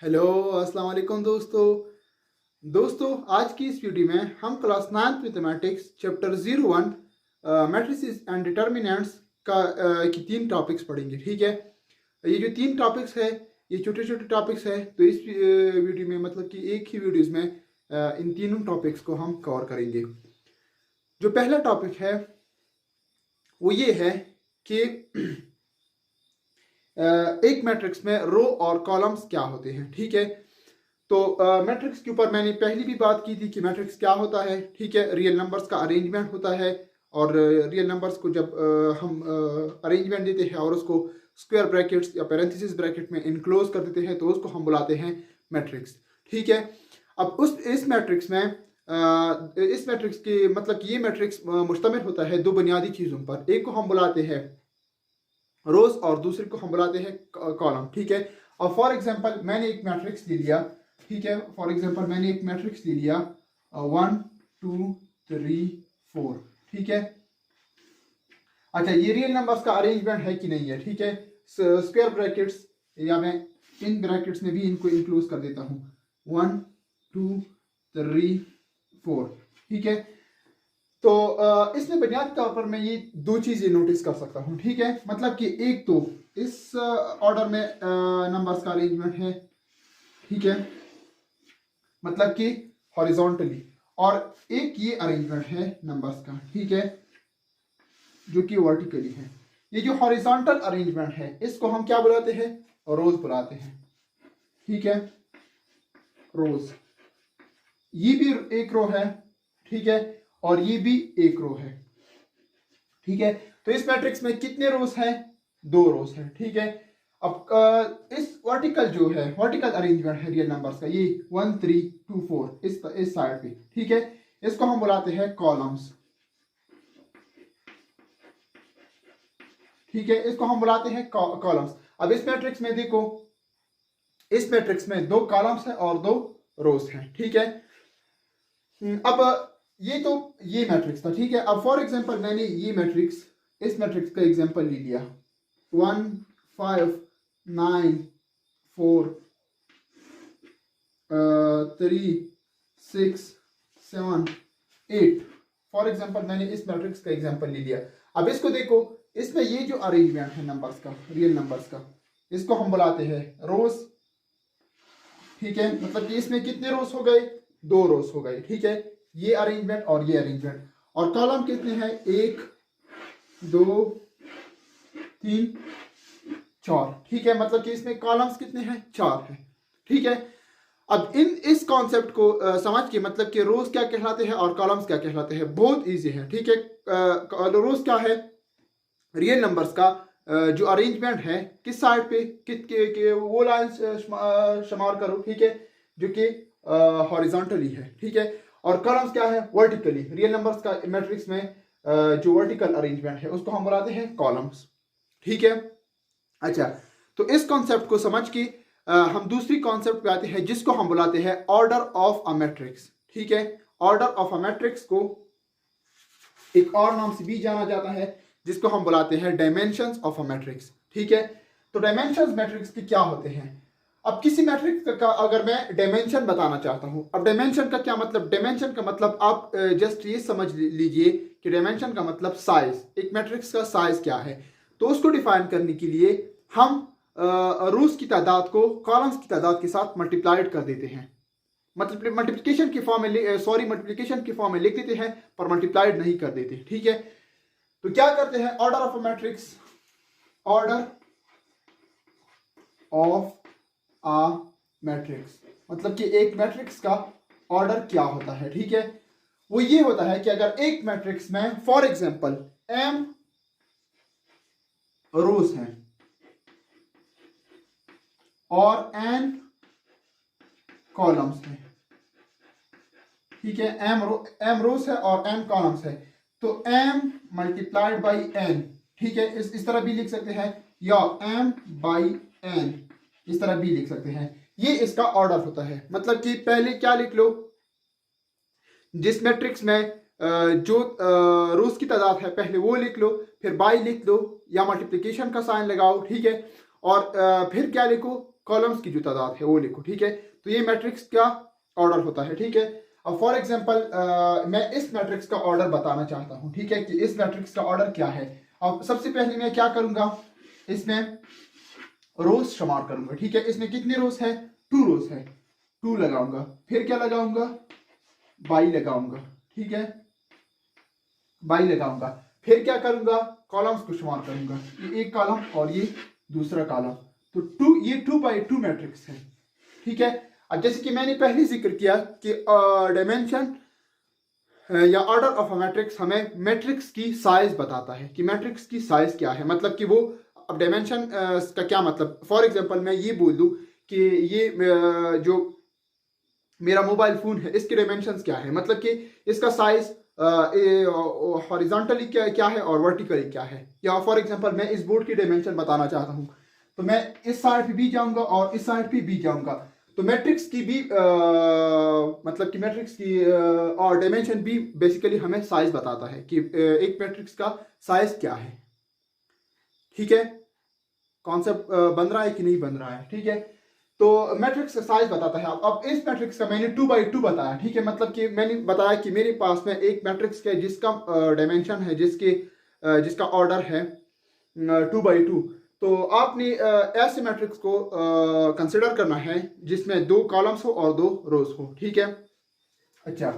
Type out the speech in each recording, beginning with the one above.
Hello, अस्सलाम वालेकुम दोस्तों आज की इस वीडियो में हम class 9th mathematics chapter 01 matrices and determinants की 3 टॉपिक्स पढ़ेंगे। ठीक है, ये जो 3 टॉपिक्स है ये छोटे छोटे टॉपिक्स है। तो इस वीडियो में मतलब कि एक ही वीडियोस में इन तीनों टॉपिक्स को हम कवर करेंगे। जो पहला टॉपिक है वो ये है कि एक मैट्रिक्स में रो और कॉलम्स क्या होते हैं। ठीक है, तो मैट्रिक्स के ऊपर मैंने पहले भी बात की थी कि मैट्रिक्स क्या होता है। ठीक है, रियल नंबर्स का अरेंजमेंट होता है और रियल नंबर्स को जब हम अरेंजमेंट देते हैं और उसको स्क्वायर ब्रैकेट्स या पैरेंथेसिस ब्रैकेट में इनक्लोज कर देते हैं तो उसको हम बुलाते हैं मैट्रिक्स। ठीक है, अब इस मैट्रिक्स में इस मैट्रिक्स के मतलब कि ये मैट्रिक्स मुश्तमिल होता है 2 बुनियादी चीज़ों पर। एक को हम बुलाते हैं रोज और दूसरे को हम बुलाते हैं कॉलम। ठीक है, और फॉर एग्जांपल मैंने एक मैट्रिक्स ले लिया। ठीक है, फॉर एग्जांपल मैंने एक मैट्रिक्स ले लिया 1 2 3 4। ठीक है, अच्छा ये रियल नंबर्स का अरेंजमेंट है कि नहीं है। ठीक है, स्क्वायर ब्रैकेट्स या मैं इन ब्रैकेट्स में भी इनको इंक्लूड कर देता हूँ 1 2 3 4। ठीक है, तो इसमें बुनियादी तौर पर मैं ये 2 चीज़ें नोटिस कर सकता हूँ। ठीक है, मतलब कि एक तो इस ऑर्डर में नंबर्स का अरेंजमेंट है। ठीक है, मतलब कि हॉरिजॉन्टली, और एक ये अरेंजमेंट है नंबर्स का। ठीक है, जो कि वर्टिकली है। ये जो हॉरिजॉन्टल अरेंजमेंट है इसको हम क्या बुलाते हैं? रोज बुलाते हैं। ठीक है, रोज, ये भी एक रो है। ठीक है, और ये भी एक रो है। ठीक है, तो इस मैट्रिक्स में कितने रोज हैं? 2 रोज हैं। ठीक है, अब इस वर्टिकल जो है वर्टिकल अरेंजमेंट है रियल नंबर्स का, ये 1 3 2 4 इस साइड पे। ठीक है, इसको हम बुलाते हैं कॉलम्स। ठीक है, इसको हम बुलाते हैं कॉलम्स। अब इस मैट्रिक्स में देखो, इस मैट्रिक्स में 2 कॉलम्स हैं और 2 रोज हैं। ठीक है, अब ये तो ये मैट्रिक्स था। ठीक है, अब फॉर एग्जांपल मैंने ये मैट्रिक्स, इस मैट्रिक्स का एग्जांपल ले लिया 1 5 9 4 3 6 7 8। फॉर एग्जांपल मैंने इस मैट्रिक्स का एग्जांपल ले लिया। अब इसको देखो, इसमें ये जो अरेंजमेंट है नंबर्स का, रियल नंबर्स का, इसको हम बुलाते हैं रोज। ठीक है, मतलब कि इसमें कितने रोज हो गए? 2 रोज हो गए। ठीक है, ये अरेंजमेंट और ये अरेंजमेंट। और कॉलम कितने हैं? 1 2 3 4। ठीक है, मतलब कि इसमें कॉलम्स कितने हैं? 4 हैं। ठीक है, अब इस कॉन्सेप्ट को समझ के मतलब कि रोज क्या कहलाते हैं और कॉलम्स क्या कहलाते हैं, बहुत इजी है। ठीक है, रोज क्या है? रियल नंबर्स का जो अरेंजमेंट है किस साइड पे के वो लाइन शुमार करो। ठीक है, जो कि हॉरिजॉन्टली है। ठीक है, और कॉलम्स क्या है? वर्टिकली। रियल नंबर्स का मैट्रिक्स में जो वर्टिकल अरेंजमेंट है उसको हम बुलाते हैं कॉलम्स। ठीक है, अच्छा, तो इस कॉन्सेप्ट को समझ के हम दूसरी कॉन्सेप्ट पे आते हैं जिसको हम बुलाते हैं ऑर्डर ऑफ अ मैट्रिक्स। ठीक है, ऑर्डर ऑफ अ मैट्रिक्स को एक और नाम से भी जाना जाता है जिसको हम बुलाते हैं डायमेंशंस ऑफ अ मैट्रिक्स। ठीक है, तो डायमेंशंस मैट्रिक्स के क्या होते हैं? अब किसी मैट्रिक्स का अगर मैं डायमेंशन बताना चाहता हूं, अब डायमेंशन का क्या मतलब? डायमेंशन का मतलब आप जस्ट ये समझ लीजिए कि डायमेंशन का मतलब साइज, एक मैट्रिक्स का साइज क्या है। तो उसको डिफाइन करने के लिए हम रोज की तादाद को कॉलम्स की तादाद के साथ मल्टीप्लाइड कर देते हैं। मतलब मल्टीप्लिकेशन की फॉर्म में मल्टीप्लिकेशन की फॉर्म में लिख देते हैं पर मल्टीप्लाइड नहीं कर देते। ठीक है, तो क्या करते हैं? Order of a matrix, order of a matrix, मतलब कि एक मैट्रिक्स का ऑर्डर क्या होता है। ठीक है, वो ये होता है कि अगर एक मैट्रिक्स में फॉर एग्जांपल m रोज हैं और n कॉलम्स हैं। ठीक है, m रोज है और n कॉलम्स है, तो m मल्टीप्लाइड बाई n। ठीक है, इस तरह भी लिख सकते हैं, या m बाई n इस तरह भी लिख सकते हैं। ये इसका ऑर्डर होता है। मतलब कि पहले क्या लिख लो, जिस मैट्रिक्स में जो रोज की तादाद है पहले वो लिख लो, फिर बाई लिख लो या मल्टीप्लिकेशन का साइन लगाओ। ठीक है, और फिर क्या लिखो? कॉलम्स की जो तादाद है वो लिखो, ठीक है। तो ये मैट्रिक्स का ऑर्डर होता है, ठीक है। अब फॉर एग्जांपल मैं इस मैट्रिक्स का ऑर्डर बताना चाहता हूँ, ठीक है, कि इस मैट्रिक्स का ऑर्डर क्या है। अब सबसे पहले मैं क्या करूंगा, इसमें रोज शुमार करूंगा, ठीक है। इसमें कितने रोज है, 2 रोज है, 2 लगाऊंगा, फिर क्या लगाऊंगा, बाई लगाऊंगा, ठीक है, बाई लगाऊंगा, फिर क्या करूंगा, कॉलम्स को शुमार करूंगा, ये एक कॉलम और ये दूसरा कॉलम। तो 2, ये 2 by 2 मैट्रिक्स है, ठीक है। अब जैसे कि मैंने पहले जिक्र किया कि डायमेंशन या ऑर्डर ऑफ अ मैट्रिक्स हमें मैट्रिक्स की साइज बताता है कि मैट्रिक्स की साइज क्या है, मतलब कि वो, अब डायमेंशन का क्या मतलब, फॉर एग्जांपल मैं ये बोल दूं कि ये जो मेरा मोबाइल फोन है इसके डायमेंशंस क्या है, मतलब कि इसका साइज हॉरिजॉन्टली क्या है और वर्टिकली क्या है। या फॉर एग्जांपल मैं इस बोर्ड की डायमेंशन बताना चाहता हूँ, तो मैं इस साइड पे भी जाऊंगा और इस साइड पे भी जाऊंगा। तो मैट्रिक्स की भी मतलब कि मैट्रिक्स की और डायमेंशन भी बेसिकली हमें साइज बताता है कि एक मैट्रिक्स का साइज क्या है, ठीक है। कॉन्सेप्ट बन रहा है कि नहीं बन रहा है, ठीक है। तो मैट्रिक्स का साइज बताता है। अब इस मैट्रिक्स का मैंने 2 by 2 बताया, ठीक है, मतलब कि मैंने बताया कि मेरे पास में एक मैट्रिक्स है जिसका डायमेंशन है, जिसका ऑर्डर है 2 by 2। तो आपने ऐसे मैट्रिक्स को कंसिडर करना है जिसमें 2 कॉलम्स हो और 2 रोज हो, ठीक है। अच्छा,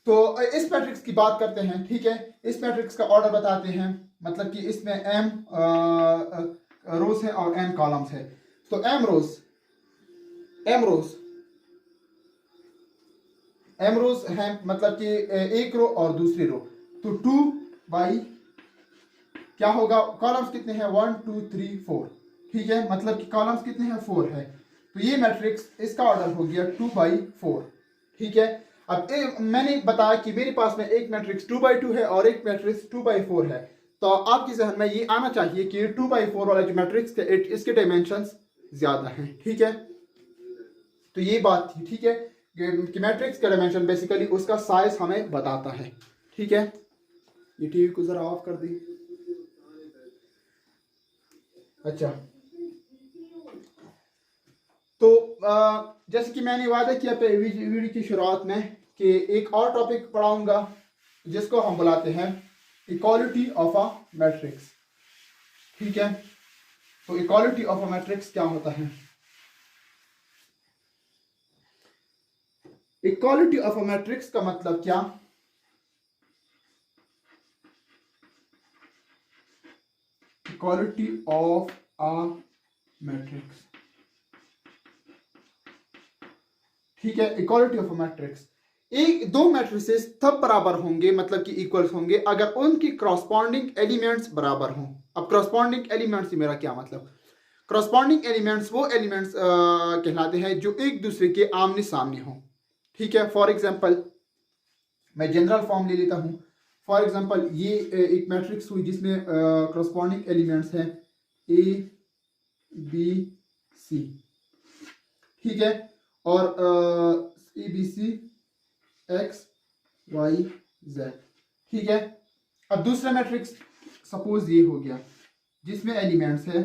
तो इस मैट्रिक्स की बात करते हैं, ठीक है। इस मैट्रिक्स का ऑर्डर बताते हैं, मतलब कि इसमें m रोज है और n कॉलम्स है। तो m रोज है, मतलब कि एक रो और दूसरी रो। तो 2 बाई क्या होगा, कॉलम्स कितने हैं, 1 2 3 4, ठीक है, मतलब कि कॉलम्स कितने हैं, 4 है। तो ये मैट्रिक्स, इसका ऑर्डर हो गया 2 by 4, ठीक है। अब मैंने बताया कि मेरे पास में एक मैट्रिक्स 2 by 2 है और एक मैट्रिक्स 2 by 4 है। तो आपके जहन में ये आना चाहिए कि 2 by 4 वाला जो मैट्रिक्स है इसके डायमेंशंस ज्यादा हैं, ठीक है। तो ये बात थी, ठीक है, कि मैट्रिक्स का डायमेंशन बेसिकली उसका साइज हमें बताता है, ठीक है। ये टीवी को जरा ऑफ कर दी। अच्छा, तो जैसे कि मैंने वादा किया वीडियो की शुरुआत में कि एक और टॉपिक पढ़ाऊंगा जिसको हम बुलाते हैं इक्वालिटी ऑफ अ मैट्रिक्स, ठीक है। तो इक्वालिटी ऑफ अ मैट्रिक्स क्या होता है, इक्वालिटी ऑफ अ मैट्रिक्स का मतलब क्या, इक्वालिटी ऑफ अ मैट्रिक्स, ठीक है। इक्वालिटी ऑफ अ मैट्रिक्स, एक दो मैट्रिसेस तब बराबर होंगे, मतलब कि इक्वल्स होंगे, अगर उनकी क्रॉसपॉन्डिंग एलिमेंट्स बराबर हों। अब क्रॉसपॉन्डिंग एलिमेंट्स से मेरा क्या मतलब, क्रॉसपॉन्डिंग एलिमेंट्स वो एलिमेंट्स कहलाते हैं जो एक दूसरे के आमने सामने हों, ठीक है। फॉर एग्जांपल मैं जनरल फॉर्म ले लेता हूँ। फॉर एग्जांपल ये एक मैट्रिक्स हुई जिसमें क्रॉसपॉन्डिंग एलिमेंट्स हैं ए बी सी, ठीक है, और A B C X Y Z, ठीक है। अब दूसरा मैट्रिक्स सपोज ये हो गया जिसमें एलिमेंट्स है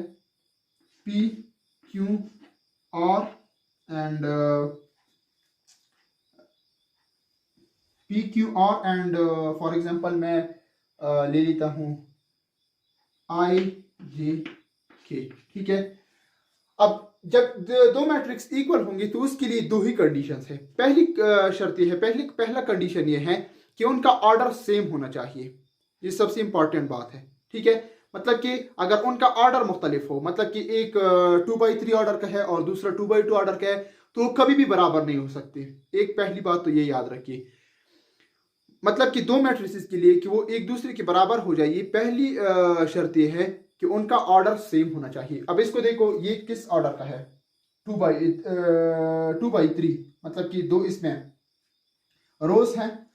P Q R and P Q R and for example मैं ले लेता हूँ आई जे के, ठीक है। अब जब दो मैट्रिक्स इक्वल होंगे तो उसके लिए दो ही कंडीशंस है। पहली शर्त ये है, पहला कंडीशन ये है कि उनका ऑर्डर सेम होना चाहिए, ये सबसे इंपॉर्टेंट बात है, ठीक है। मतलब कि अगर उनका ऑर्डर मुख्तलिफ हो, मतलब कि एक 2 by 3 ऑर्डर का है और दूसरा 2 by 2 ऑर्डर का है, तो वो कभी भी बराबर नहीं हो सकते। एक पहली बात तो ये याद रखिए, मतलब कि दो मैट्रिसेस के लिए कि वो एक दूसरे के बराबर हो जाए, ये पहली शर्त ये है कि उनका ऑर्डर सेम होना चाहिए। अब इसको देखो, ये किस ऑर्डर का है, 2 by 3, मतलब कि दो इसमें रोज हैं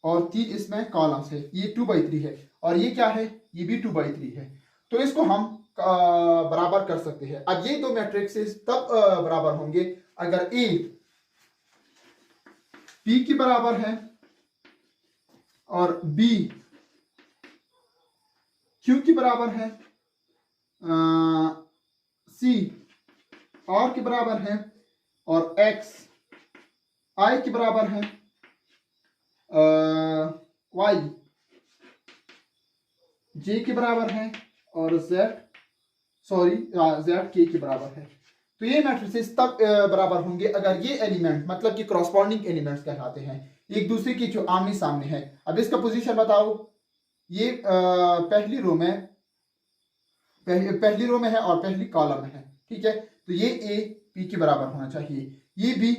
और 3 इसमें कॉलम्स है। ये 2 by 3 है और ये क्या है, ये भी 2 by 3 है। तो इसको हम बराबर कर सकते हैं। अब ये दो मैट्रिक्सेस तब बराबर होंगे अगर ए पी के बराबर है और बी क्यू के बराबर है, सी r के बराबर है और x i के बराबर है, y j के बराबर है और z k के बराबर है। तो ये मैट्रिसेस तब बराबर होंगे अगर ये एलिमेंट मतलब कि कॉरस्पॉन्डिंग एलिमेंट्स कहलाते हैं, एक दूसरे के जो आमने सामने है। अब इसका पोजीशन बताओ, ये पहली रो में है और पहली कॉलम में है, ठीक है। तो ये ए पी के बराबर होना चाहिए, ये बी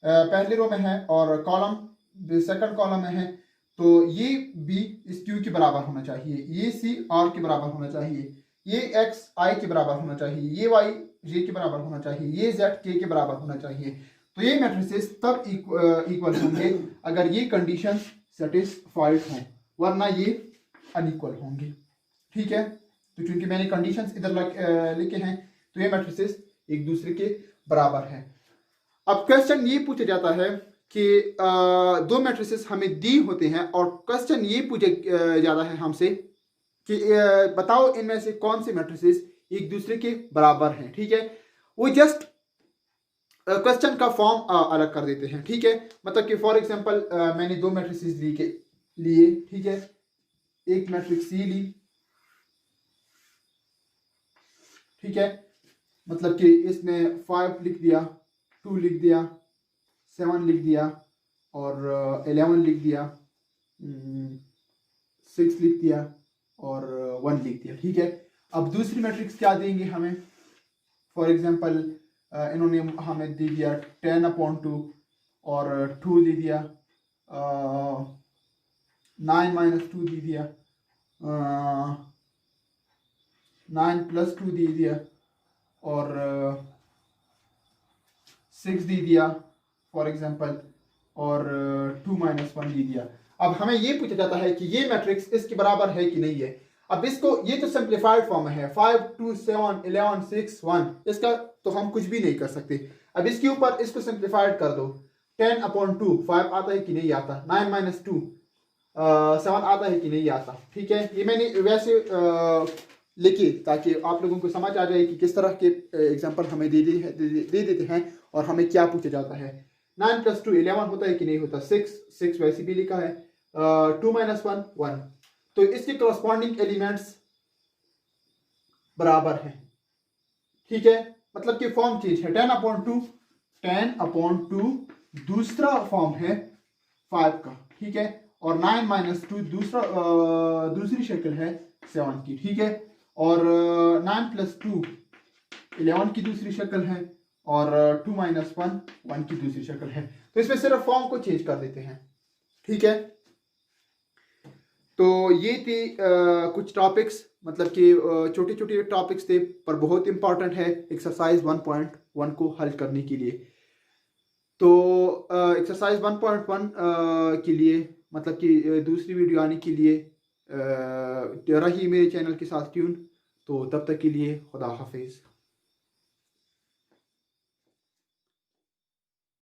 पहली रो में है और कॉलम सेकंड कॉलम में है, तो ये बी इस क्यू के बराबर होना चाहिए, ये सी आर के बराबर होना चाहिए, ये एक्स आई के बराबर होना चाहिए, ये वाई जे के बराबर होना चाहिए, ये जेड के बराबर होना चाहिए। तो ये मैट्रिसेस तब इक्वल होंगे अगर ये कंडीशन सेटिस्फाइड हों, वरना ये अनइक्वल होंगे, ठीक है। तो चूंकि मैंने कंडीशंस इधर लिखे हैं तो ये मैट्रिसेस एक दूसरे के बराबर है। अब क्वेश्चन ये पूछा जाता है कि दो मैट्रिसेस हमें दी होते हैं और क्वेश्चन ये पूछा जाता है हमसे कि बताओ इनमें से कौन से मैट्रिसेस एक दूसरे के बराबर हैं, ठीक है। वो जस्ट क्वेश्चन का फॉर्म अलग कर देते हैं, ठीक है। मतलब कि फॉर एग्जांपल मैंने दो मैट्रिसेस लिए, ठीक है, एक मैट्रिक्स सी ली, ठीक है, मतलब कि इसमें 5 लिख दिया, 2 लिख दिया, 7 लिख दिया और 11 लिख दिया, 6 लिख दिया और 1 लिख दिया, ठीक है। अब दूसरी मैट्रिक्स क्या देंगे हमें, फॉर एग्जांपल इन्होंने हमें दे दिया 10/2 और 2 दे दिया, 9-2 दे दिया, 9+2 दे दिया और 6 दे दिया फॉर एग्जांपल और 2-1 दे दिया। अब हमें ये पूछा जाता है कि ये मैट्रिक्स इसके बराबर है कि नहीं है। अब इसको, ये तो सिंप्लीफाइड फॉर्म है, 5, 2, 7, 11, 6, 1, इसका तो हम कुछ भी नहीं कर सकते। अब इसके ऊपर इसको सिंप्लीफाइड कर दो, 10/2 5 आता है कि नहीं आता, 9-2 7 आता है कि नहीं आता, ठीक है। ये मैंने वैसे लिखी ताकि आप लोगों को समझ आ जाए कि किस तरह के एग्जाम्पल हमें दे देते हैं और हमें क्या पूछा जाता है। 9+2 11 होता है कि नहीं होता, 6 वैसे भी लिखा है, 2-1 1, तो इसके करस्पॉन्डिंग एलिमेंट्स बराबर हैं, ठीक है। मतलब कि फॉर्म चेंज है, 10/2 दूसरा फॉर्म है 5 का, ठीक है, और 9-2 दूसरी शक्ल है 7 की, ठीक है, और 9+2 11 की दूसरी शक्ल है और 2-1 1 की दूसरी शक्ल है। तो इसमें सिर्फ फॉर्म को चेंज कर देते हैं, ठीक है। तो ये थे कुछ टॉपिक्स, मतलब कि छोटे छोटे टॉपिक्स थे पर बहुत इंपॉर्टेंट है एक्सरसाइज 1.1 को हल करने के लिए। तो एक्सरसाइज 1.1 के लिए, मतलब कि दूसरी वीडियो आने के लिए रही मेरे चैनल के साथ ट्यून। तो तब तक के लिए खुदा हाफिज़।